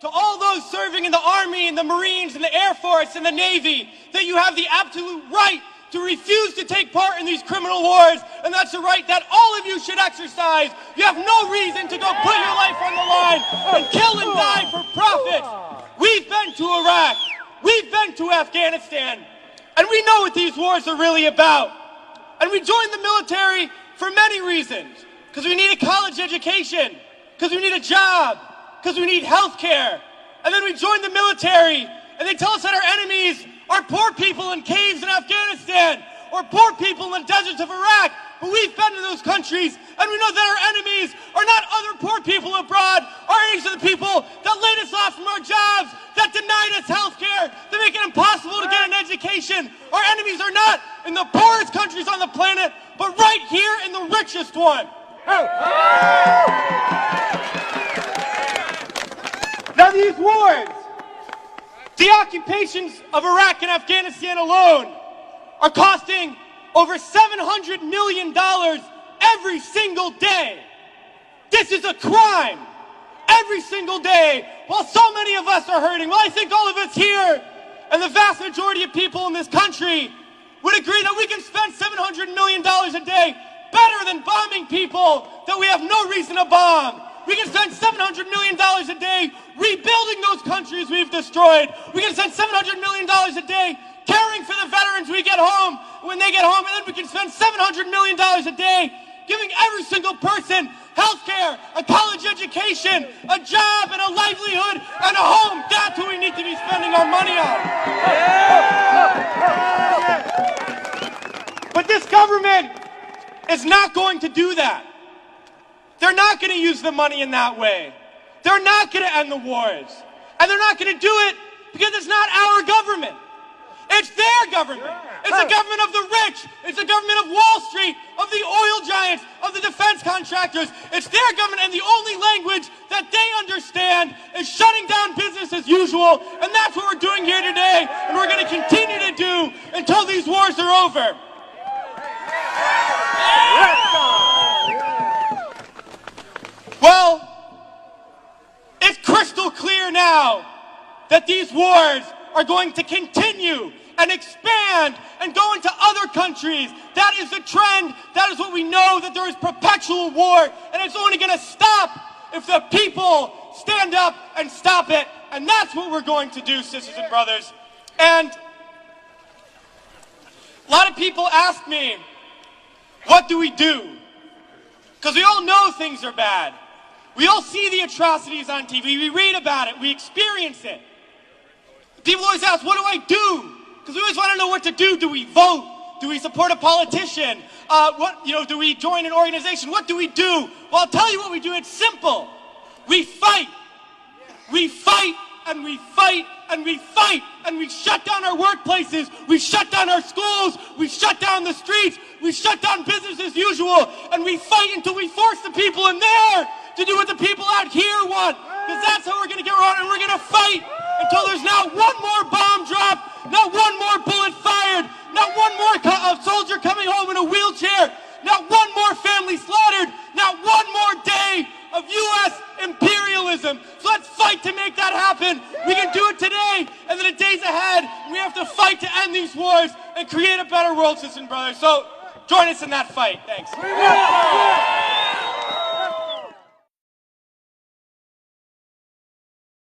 to all those serving in the Army and the Marines and the Air Force and the Navy that you have the absolute right to refuse to take part in these criminal wars, and that's a right that all of you should exercise. You have no reason to go put your life on the line and kill and die for profit. We've been to Iraq, we've been to Afghanistan, and we know what these wars are really about. And we joined the military for many reasons. Because we need a college education, because we need a job, because we need health care. And then we joined the military, and they tell us that our enemies are poor people in caves in Afghanistan, or poor people in the deserts of Iraq. But we've been to those countries, and we know that our enemies are not other poor people abroad. Our enemies are the people that laid us off from our jobs, that denied us health care, that make it impossible to get an education. Our enemies are not in the poorest countries on the planet, but right here in the richest one. Now these wars, the occupations of Iraq and Afghanistan alone, are costing over $700 million every single day. This is a crime. Every single day, while so many of us are hurting. Well, I think all of us here, and the vast majority of people in this country, would agree that we can spend $700 million a day better than bombing people that we have no reason to bomb. We can spend $700 million a day rebuilding those countries we've destroyed. We can spend $700 million a day caring for the veterans we get home when they get home. And then we can spend $700 million a day giving every single person health care, a college education, a job, and a livelihood, and a home. That's what we need to be spending our money on. But this government is not going to do that. They're not going to use the money in that way. They're not going to end the wars. And they're not going to do it because it's not our government. It's their government. It's the government of the rich. It's the government of Wall Street, of the oil giants, of the defense contractors. It's their government, and the only language that they understand is shutting down business as usual. And that's what we're doing here today, and we're going to continue to do until these wars are over. Well, it's crystal clear now that these wars are going to continue and expand and go into other countries. That is the trend. That is what we know, that there is perpetual war, and it's only going to stop if the people stand up and stop it. And that's what we're going to do, sisters and brothers. And a lot of people ask me, what do we do? Because we all know things are bad. We all see the atrocities on TV. We read about it. We experience it. People always ask, what do I do? Because we always want to know what to do. Do we vote? Do we support a politician? Do we join an organization? What do we do? Well, I'll tell you what we do. It's simple. We fight. We fight and we fight and we fight, and we shut down our workplaces. We shut down our schools. We shut down the streets. We shut down business as usual, and we fight until we force the people in there to do what the people out here want, because that's how we're going to get around, and we're going to fight until there's not one more bomb drop, not one more bullet fired, not one more soldier coming home in a wheelchair, not one more family slaughtered, not one more day of U.S. imperialism. So let's fight to make that happen. We can do it today, and then the days ahead, we have to fight to end these wars and create a better world, sisters and brothers. So join us in that fight. Thanks.